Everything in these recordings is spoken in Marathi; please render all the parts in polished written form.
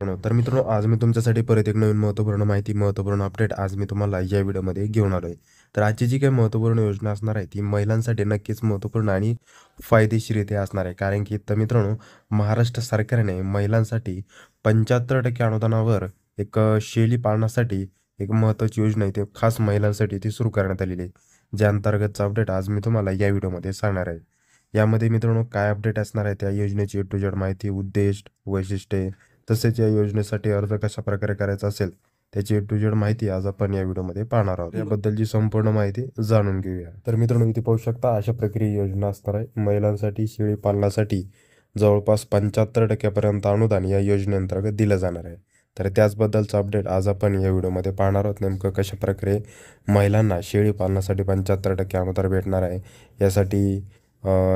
तर मित्रांनो, आज मी तुमच्यासाठी परत एक नवीन महत्त्वपूर्ण माहिती, महत्त्वपूर्ण अपडेट आज मी तुम्हाला या व्हिडिओमध्ये घेऊन आलो आहे. तर आजची जी काही महत्त्वपूर्ण योजना असणार आहे, ती महिलांसाठी नक्कीच महत्त्वपूर्ण आणि फायदेशीर इथे असणार आहे. कारण की तर मित्रांनो, महाराष्ट्र सरकारने महिलांसाठी 75% अनुदानावर एक शेळी पालनासाठी एक महत्त्वाची योजना आहे, ती खास महिलांसाठी ती सुरू करण्यात आलेली आहे. ज्या अंतर्गतचा अपडेट आज मी तुम्हाला या व्हिडिओमध्ये सांगणार आहे. यामध्ये मित्रांनो, काय अपडेट असणार आहे, त्या योजनेची ए टू झेड माहिती, उद्देश, वैशिष्ट्ये तसेच या योजनेसाठी अर्ज कशाप्रकारे करायचा असेल, त्याची ए टू झेड माहिती आज आपण या व्हिडिओमध्ये पाहणार आहोत. याबद्दलची संपूर्ण माहिती जाणून घेऊया. तर मित्रांनो, इथे पाहू शकता अशा प्रकारे योजना असणार आहे. महिलांसाठी शेळी पालनासाठी जवळपास 75% पर्यंत अनुदान या योजनेअंतर्गत दिलं जाणार आहे. तर त्याचबद्दलचं अपडेट आज आपण या व्हिडिओमध्ये पाहणार आहोत. नेमकं कशाप्रकारे महिलांना शेळी पालनासाठी 75% अनुदान भेटणार आहे. यासाठी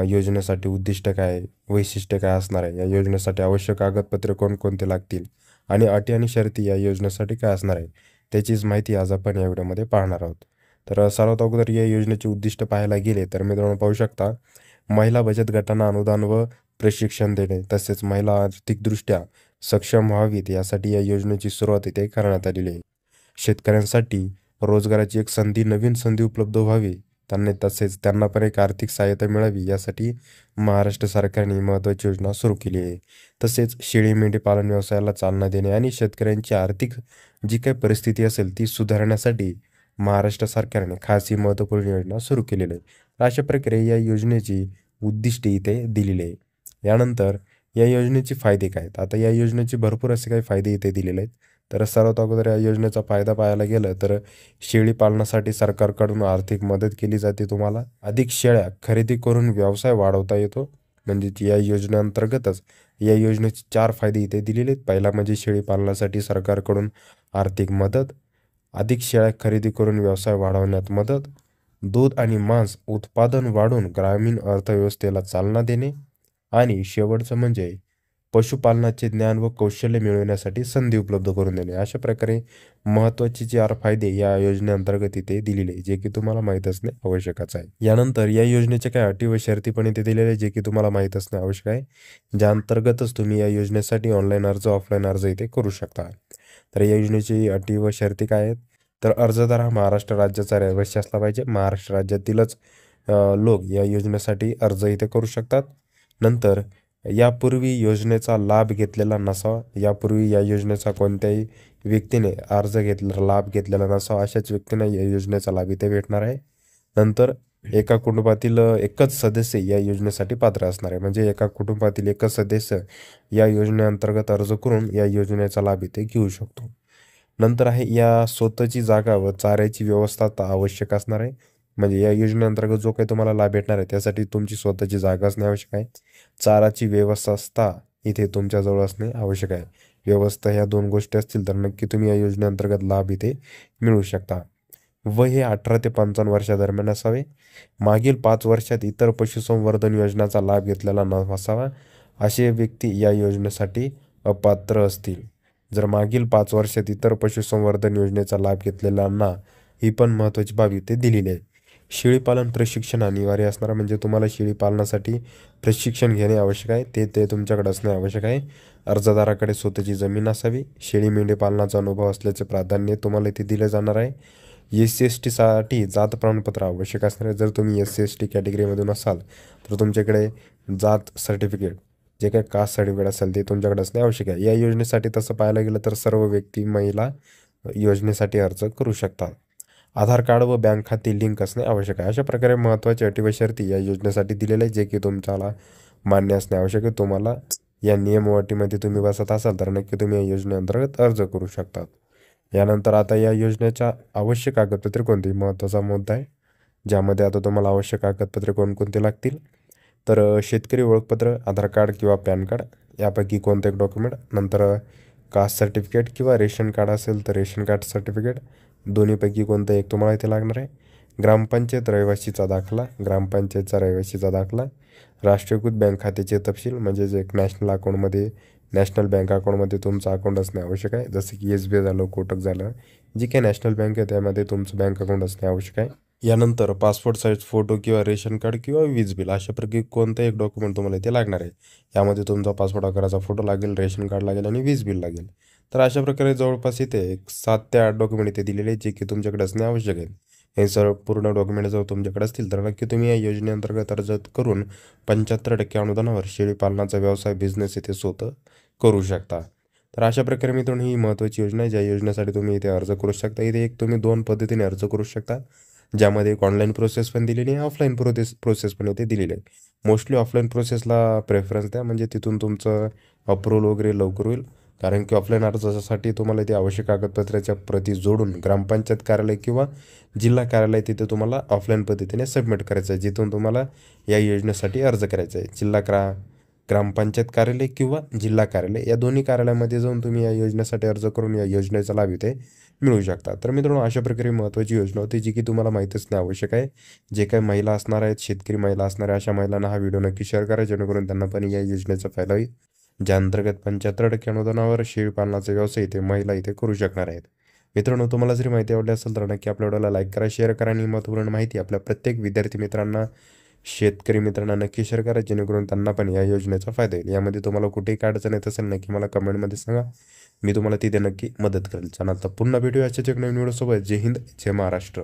योजनेसाठी उद्दिष्ट काय, वैशिष्ट्य काय असणार आहे, या योजनेसाठी आवश्यक कागदपत्रे कोणकोणते लागतील आणि अटी आणि शर्ती या योजनेसाठी काय असणार आहे, त्याचीच माहिती आज आपण या व्हिडिओमध्ये पाहणार आहोत. तर सर्वात अगोदर या योजनेचे उद्दिष्ट पाहायला गेले तर मित्रांनो पाहू शकता, महिला बचत गटांना अनुदान व प्रशिक्षण देणे, तसेच महिला आर्थिकदृष्ट्या सक्षम व्हावीत यासाठी या योजनेची सुरुवात इथे करण्यात आलेली आहे. शेतकऱ्यांसाठी रोजगाराची एक नवीन संधी उपलब्ध व्हावी, तसेच त्यांना पण एक आर्थिक सहाय्यता मिळावी यासाठी महाराष्ट्र सरकारने महत्त्वाची योजना सुरू केली आहे. तसेच शेळी मेंढी पालन व्यवसायाला चालना देणे आणि शेतकऱ्यांची आर्थिक जी काही परिस्थिती असेल ती सुधारण्यासाठी महाराष्ट्र सरकारने खास ही महत्त्वपूर्ण योजना सुरू केलेली आहे. अशा प्रकारे या योजनेची उद्दिष्टे इथे दिलेली आहे. यानंतर या योजनेचे फायदे काय आहेत? आता या योजनेचे भरपूर असे काही फायदे इथे दिलेले आहेत. तर सर्वात अगोदर या योजनेचा फायदा पाहायला गेलं तर शेळी पालनासाठी सरकारकडून आर्थिक मदत केली जाते. तुम्हाला अधिक शेळ्या खरेदी करून व्यवसाय वाढवता येतो. म्हणजे या योजनेअंतर्गतच या योजनेचे 4 फायदे इथे दिलेले आहेत. पहिला म्हणजे शेळी पालनासाठी सरकारकडून आर्थिक मदत, अधिक शेळ्या खरेदी करून व्यवसाय वाढवण्यात मदत, दूध आणि मांस उत्पादन वाढून ग्रामीण अर्थव्यवस्थेला चालना देणे आणि शेवटचं म्हणजे पशुपालनाचे ज्ञान व कौशल्य मिळवण्यासाठी संधी उपलब्ध करून देणे. अशा प्रकारे महत्त्वाचे 4 फायदे या योजनेअंतर्गत इथे दिलेले आहे, जे की तुम्हाला माहीत असणे आवश्यकच आहे. यानंतर या योजनेच्या काही अटी व शर्ती पण इथे दिलेले आहे, जे की तुम्हाला माहीत असणे आवश्यक आहे. ज्या अंतर्गतच तुम्ही या योजनेसाठी ऑनलाईन अर्ज, ऑफलाईन अर्ज इथे करू शकता. तर या योजनेची अटी व शर्ती काय आहेत? तर अर्जदार हा महाराष्ट्र राज्याचा रहिवासी असला पाहिजे. महाराष्ट्र राज्यातीलच लोक या योजनेसाठी अर्ज इथे करू शकतात. नंतर यापूर्वी योजनेचा लाभ घेतलेला नसावा. यापूर्वी या योजनेचा कोणत्याही व्यक्तीने लाभ घेतलेला नसावा. अशाच व्यक्तींना या योजनेचा लाभ इथे भेटणार आहे. नंतर एका कुटुंबातील एकच सदस्य या योजनेसाठी पात्र असणार आहे. म्हणजे एका कुटुंबातील एकच सदस्य या योजनेअंतर्गत अर्ज करून या योजनेचा लाभ इथे घेऊ शकतो. नंतर आहे या स्वतःची जागा व चाऱ्याची व्यवस्था आवश्यक असणार आहे. म्हणजे या योजनेअंतर्गत जो काही तुम्हाला लाभ भेटणार आहे त्यासाठी तुमची स्वतःची जागा असणे आवश्यक आहे. चाराची व्यवस्था इथे तुमच्याजवळ असणे आवश्यक आहे. व्यवस्था ह्या 2 गोष्टी असतील तर नक्की तुम्ही या योजनेअंतर्गत लाभ इथे मिळू शकता. वय हे 18 ते 55 वर्षादरम्यान असावे. मागील 5 वर्षात इतर पशुसंवर्धन योजनाचा लाभ घेतलेला नसावा. असे व्यक्ती या योजनेसाठी अपात्र असतील. जर मागील 5 वर्षात इतर पशुसंवर्धन योजनेचा लाभ घेतलेला ना, ही पण महत्त्वाची बाब इथे दिलेली आहे. शेळीपालन प्रशिक्षण अनिवार्य असणार, म्हणजे तुम्हाला शेळी पालनासाठी प्रशिक्षण घेणे आवश्यक आहे. ते तुमच्याकडे असणे आवश्यक आहे. अर्जदाराकडे स्वतःची जमीन असावी. शेळी मेंढी पालनाचा अनुभव असल्याचे प्राधान्य तुम्हाला इथे दिले जाणार आहे. SC/ST जात प्रमाणपत्र आवश्यक असणार आहे. जर तुम्ही SC/ST कॅटेगरीमधून असाल तर तुमच्याकडे जात सर्टिफिकेट, जे काही कास्ट सर्टिफिकेट असेल ते तुमच्याकडे असणे आवश्यक आहे. या योजनेसाठी तसं पाहायला गेलं तर सर्व व्यक्ती महिला योजनेसाठी अर्ज करू शकतात. आधार कार्ड व बँक खाते लिंक असणे आवश्यक आहे. अशा प्रकारे महत्त्वाचे अटी व शर्ती या योजनेसाठी दिलेल्या आहे, जे की तुमच्याला मान्य असणे आवश्यक आहे. तुम्हाला या नियम व अटीमध्ये तुम्ही बसत असाल तर नक्की तुम्ही या योजनेअंतर्गत अर्ज करू शकतात. यानंतर आता या योजनेच्या आवश्यक कागदपत्रे कोणती, महत्त्वाचा मुद्दा आहे, ज्यामध्ये आता तुम्हाला आवश्यक कागदपत्रे कोणकोणते लागतील. तर शेतकरी ओळखपत्र, आधार कार्ड किंवा पॅन कार्ड यापैकी कोणतं एक डॉक्युमेंट. नंतर कास्ट सर्टिफिकेट किंवा रेशन कार्ड असेल तर रेशन कार्ड सर्टिफिकेट, दोन्हीपैकी कोणतं एक तुम्हाला इथे लागणार आहे. ग्रामपंचायत रहिवासीचा दाखला, ग्रामपंचायतचा रहिवासीचा दाखला, राष्ट्रीयकृत बँक खात्याचे तपशील, म्हणजे एक नॅशनल बँक अकाउंटमध्ये तुमचं अकाउंट असणे आवश्यक आहे. जसं की SBI झालं, कोटक झालं, जी काही नॅशनल बँक आहे त्यामध्ये तुमचं बँक अकाउंट असणे आवश्यक आहे. यानंतर पासपोर्ट साईज फोटो किंवा रेशन कार्ड किंवा वीज बिल अशापैकी कोणतं एक डॉक्युमेंट तुम्हाला इथे लागणार आहे. यामध्ये तुमचा पासपोर्ट आकाराचा फोटो लागेल, रेशन कार्ड लागेल आणि वीज बिल लागेल. तर अशा प्रकारे जवळपास इथे एक 7 ते 8 डॉक्युमेंट इथे दिलेले आहेत, जे की तुमच्याकडे असणे आवश्यक आहे. हे सर्व पूर्ण डॉक्युमेंट जर तुमच्याकडे असतील तर नक्की तुम्ही या योजनेअंतर्गत अर्ज करून 75% अनुदानावर शेळी पालनाचा व्यवसाय बिझनेस इथे स्वतः करू शकता. तर अशा प्रकारे मित्रांनो ही महत्त्वाची योजना आहे, ज्या योजनेसाठी तुम्ही इथे अर्ज करू शकता. इथे एक तुम्ही 2 पद्धतीने अर्ज करू शकता, ज्यामध्ये एक ऑनलाईन प्रोसेस पण दिलेली आहे, ऑफलाईन प्रोसेस पण इथे दिलेली आहे. मोस्टली ऑफलाईन प्रोसेसला प्रेफरन्स द्या, म्हणजे तिथून तुमचं अप्रूव्हल वगैरे लवकर होईल. कारण की ऑफलाईन अर्जासाठी तुम्हाला इथे आवश्यक कागदपत्राच्या प्रती जोडून ग्रामपंचायत कार्यालय किंवा जिल्हा कार्यालय तिथे तुम्हाला ऑफलाईन पद्धतीने सबमिट करायचं आहे, जिथून तुम्हाला या योजनेसाठी अर्ज करायचा आहे. ग्रामपंचायत कार्यालय किंवा जिल्हा कार्यालय या दोन्ही कार्यालयामध्ये जाऊन तुम्ही या योजनेसाठी अर्ज करून या योजनेचा लाभ इथे मिळवू शकता. तर मित्रांनो अशा प्रकारे महत्त्वाची योजना होती, जी की तुम्हाला माहीत असणे आवश्यक आहे. जे काही महिला असणार आहेत, शेतकरी महिला असणार आहे, अशा महिलांना हा व्हिडिओ नक्की शेअर करा, जेणेकरून त्यांना पण या योजनेचा फायदा होईल, ज्या अंतर्गत 75% अनुदानावर शेळी पालनाचा व्यवसाय इथे महिला इथे करू शकणार आहेत. मित्रांनो तुम्हाला जरी माहिती आवडली असेल तर नक्की आपल्या व्हिडिओला लाईक करा, शेअर करा आणि महत्त्वपूर्ण माहिती आपल्या प्रत्येक विद्यार्थी मित्रांना, शेतकरी मित्रांना नक्की शेअर करा, जेणेकरून त्यांना पण या योजनेचा फायदा होईल. यामध्ये तुम्हाला कुठेही काय अडचण येत असेल नक्की मला कमेंटमध्ये सांगा, मी तुम्हाला तिथे नक्की मदत करेल. चला तर पुन्हा भेटूया अशाच एक नवीन व्हिडिओसोबत. जय हिंद, जय महाराष्ट्र.